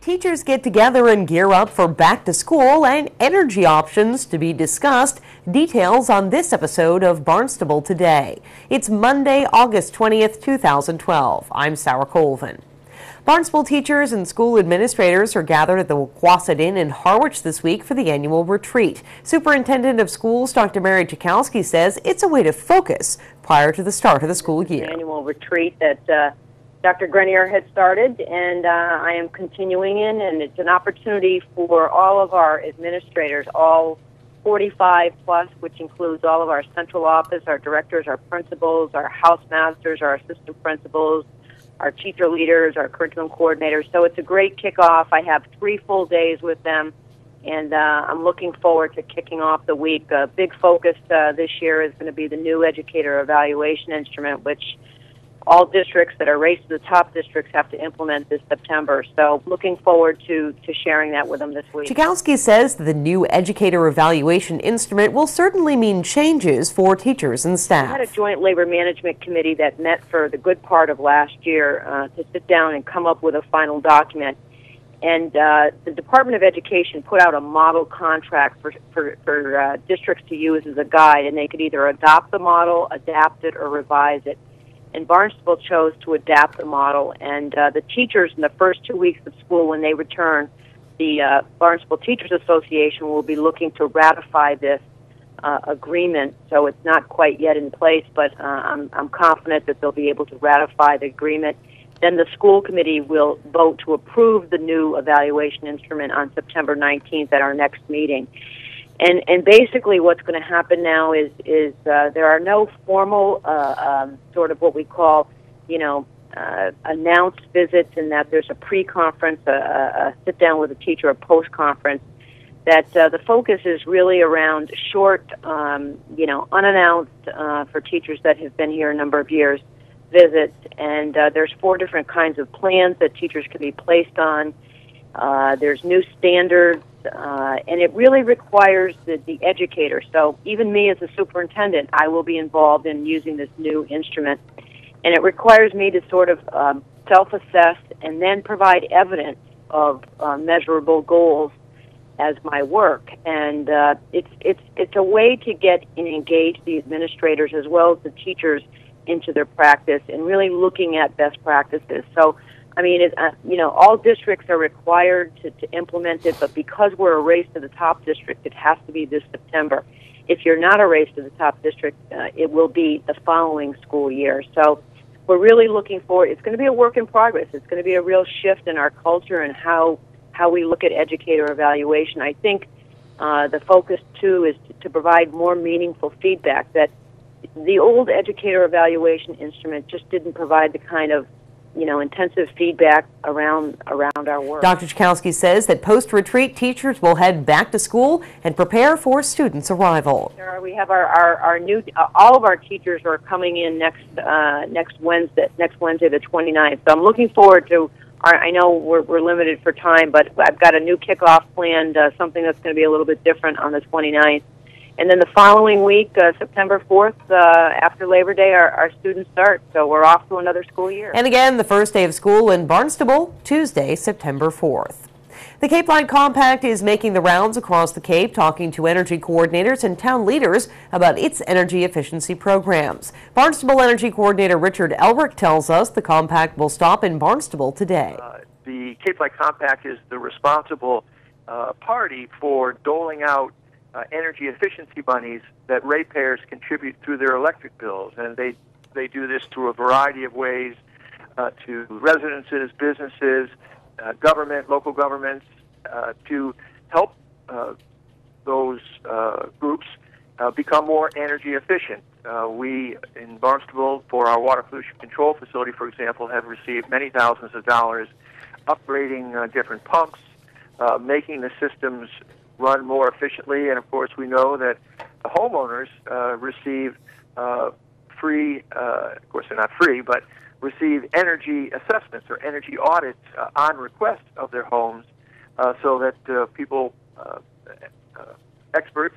Teachers get together and gear up for back to school and energy options to be discussed. Details on this episode of Barnstable Today. It's Monday, August 20th, 2012. I'm Sarah Colvin. Barnstable teachers and school administrators are gathered at the Quasset Inn in Harwich this week for the annual retreat. Superintendent of Schools Dr. Mary Chakowski says it's a way to focus prior to the start of the school year. The annual retreat that Dr. Grenier had started, and I am continuing in, and it's an opportunity for all of our administrators, all 45 plus, which includes all of our central office, our directors, our principals, our house masters, our assistant principals, our teacher leaders, our curriculum coordinators. So it's a great kickoff. I have 3 full days with them, and I'm looking forward to kicking off the week. A big focus this year is going to be the new educator evaluation instrument, which all districts that are raised to the top districts have to implement this September. So looking forward to sharing that with them this week. Chakowski says the new educator evaluation instrument will certainly mean changes for teachers and staff. We had a joint labor management committee that met for the good part of last year to sit down and come up with a final document. And the Department of Education put out a model contract for districts to use as a guide, and they could either adopt the model, adapt it, or revise it. And Barnstable chose to adapt the model, and the teachers in the first 2 weeks of school when they return, the Barnstable Teachers Association will be looking to ratify this agreement. So it's not quite yet in place, but I'm confident that they'll be able to ratify the agreement. Then the school committee will vote to approve the new evaluation instrument on September 19th at our next meeting. And basically what's going to happen now is there are no formal sort of what we call, announced visits, and that there's a pre-conference, a sit-down with a teacher, a post-conference, that the focus is really around short, unannounced for teachers that have been here a number of years, visits. And there's 4 different kinds of plans that teachers can be placed on. There's new standards. And it really requires the educator. So even me as a superintendent, I will be involved in using this new instrument. And it requires me to sort of self-assess and then provide evidence of measurable goals as my work. And it's a way to get and engage the administrators as well as the teachers into their practice and really looking at best practices. So I mean, all districts are required to implement it, but because we're a race to the top district, it has to be this September. If you're not a race to the top district, it will be the following school year. So we're really looking forward. It's going to be a work in progress. It's going to be a real shift in our culture and how we look at educator evaluation. I think the focus, too, is to provide more meaningful feedback. That the old educator evaluation instrument just didn't provide the kind of intensive feedback around our work. Dr. Chakowski says that post-retreat teachers will head back to school and prepare for students' arrival. We have our new, all of our teachers are coming in next Wednesday, the 29th. So I'm looking forward to. I know we're limited for time, but I've got a new kickoff planned, something that's going to be a little bit different on the 29th. And then the following week, September 4th, after Labor Day, our students start. So we're off to another school year. And again, the first day of school in Barnstable, Tuesday, September 4th. The Cape Line Compact is making the rounds across the Cape, talking to energy coordinators and town leaders about its energy efficiency programs. Barnstable Energy Coordinator Richard Elrick tells us the compact will stop in Barnstable today. The Cape Line Compact is the responsible party for doling out energy efficiency monies that ratepayers contribute through their electric bills, and they do this through a variety of ways to residences, businesses, government, local governments, to help those groups become more energy efficient. We in Barnstable, for our water pollution control facility, for example, have received many thousands of dollars upgrading different pumps, making the systems run more efficiently, and of course we know that the homeowners receive free, of course they're not free, but receive energy assessments or energy audits on request of their homes so that people, experts,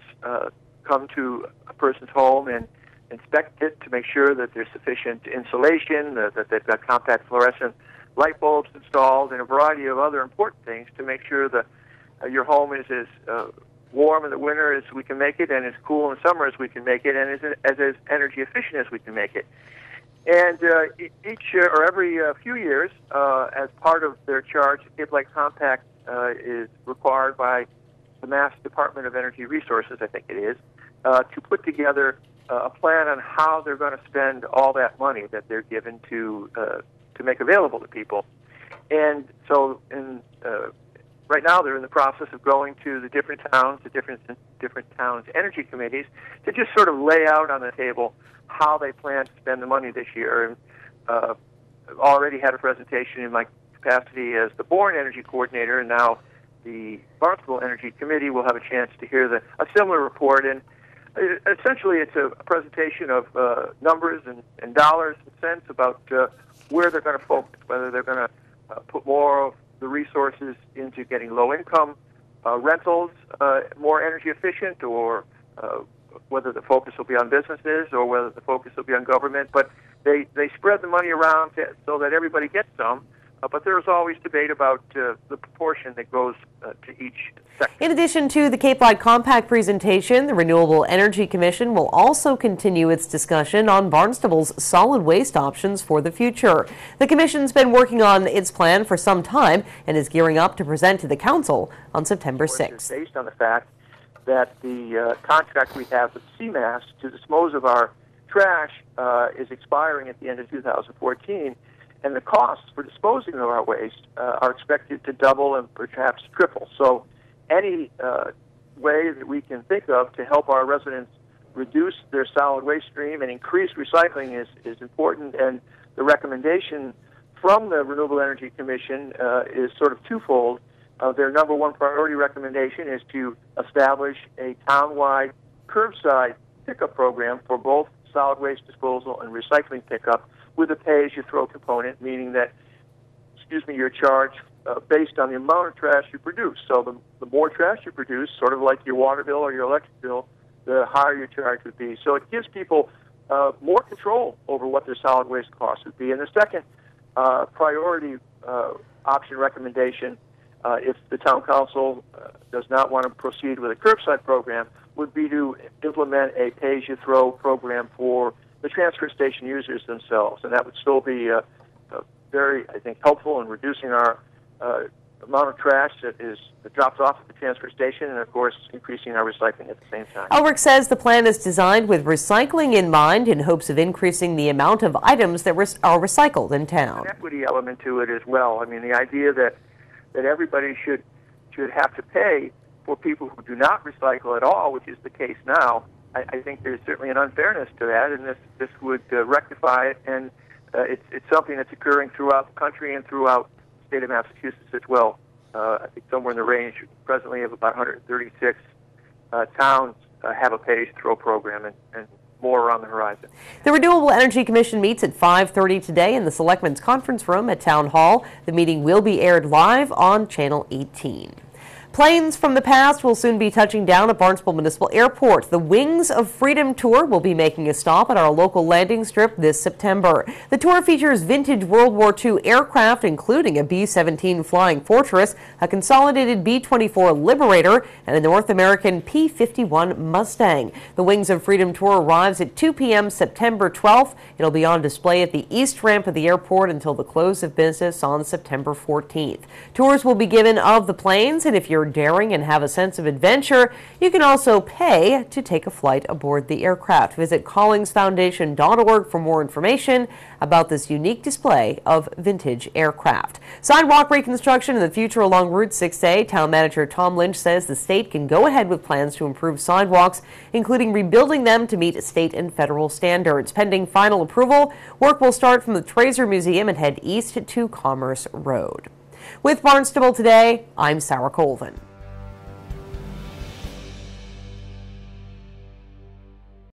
come to a person's home and inspect it to make sure that there's sufficient insulation, that they've got compact fluorescent light bulbs installed, and a variety of other important things to make sure that your home is as warm in the winter as we can make it, and as cool in summer as we can make it, and as energy efficient as we can make it. And each or every few years, as part of their charge, the Cape Light Compact is required by the Mass Department of Energy Resources, I think it is, to put together a plan on how they're going to spend all that money that they're given to make available to people. And so, right now, they're in the process of going to the different towns, the different towns' energy committees, to just sort of lay out on the table how they plan to spend the money this year. And I've already had a presentation in my capacity as the Bourne Energy Coordinator, and now the Barnstable Energy Committee will have a chance to hear a similar report. And essentially, it's a presentation of numbers and dollars and cents about where they're going to focus, whether they're going to put more of the resources into getting low-income rentals more energy efficient, or whether the focus will be on businesses or whether the focus will be on government. But they spread the money around so that everybody gets some. But there's always debate about the proportion that goes to each sector. In addition to the Cape Light Compact presentation, the Renewable Energy Commission will also continue its discussion on Barnstable's solid waste options for the future. The Commission's been working on its plan for some time and is gearing up to present to the Council on September 6th. Based on the fact that the contract we have with CMAS to dispose of our trash is expiring at the end of 2014, and the costs for disposing of our waste are expected to double and perhaps triple. So any way that we can think of to help our residents reduce their solid waste stream and increase recycling is important. And the recommendation from the Renewable Energy Commission is sort of twofold. Their number one priority recommendation is to establish a town-wide curbside pickup program for both solid waste disposal and recycling pickup, with a pay-as-you-throw component, meaning that, you're charged based on the amount of trash you produce. So the more trash you produce, sort of like your water bill or your electric bill, the higher your charge would be. So it gives people more control over what their solid waste costs would be. And the second priority option recommendation, if the town council does not want to proceed with a curbside program, would be to implement a pay-as-you-throw program for the transfer station users themselves, and that would still be very, I think, helpful in reducing our amount of trash that drops off at the transfer station, and of course increasing our recycling at the same time. Ulrich says the plan is designed with recycling in mind in hopes of increasing the amount of items that are recycled in town. An equity element to it as well. I mean, the idea that everybody should have to pay for people who do not recycle at all, which is the case now. I think there's certainly an unfairness to that, and this would rectify it, and it's something that's occurring throughout the country and throughout the state of Massachusetts as well. I think somewhere in the range presently of about 136 towns have a pay-as-you-throw program, and more are on the horizon. The Renewable Energy Commission meets at 5:30 today in the Selectmen's Conference Room at Town Hall. The meeting will be aired live on Channel 18. Planes from the past will soon be touching down at Barnstable Municipal Airport. The Wings of Freedom Tour will be making a stop at our local landing strip this September. The tour features vintage World War II aircraft, including a B-17 Flying Fortress, a consolidated B-24 Liberator, and a North American P-51 Mustang. The Wings of Freedom Tour arrives at 2 p.m. September 12th. It'll be on display at the east ramp of the airport until the close of business on September 14th. Tours will be given of the planes, and if you're daring and have a sense of adventure, you can also pay to take a flight aboard the aircraft. Visit collingsfoundation.org for more information about this unique display of vintage aircraft. Sidewalk reconstruction in the future along Route 6A. Town Manager Tom Lynch says the state can go ahead with plans to improve sidewalks, including rebuilding them to meet state and federal standards. Pending final approval, work will start from the Trazer Museum and head east to Commerce Road. With Barnstable Today, I'm Sarah Colvin.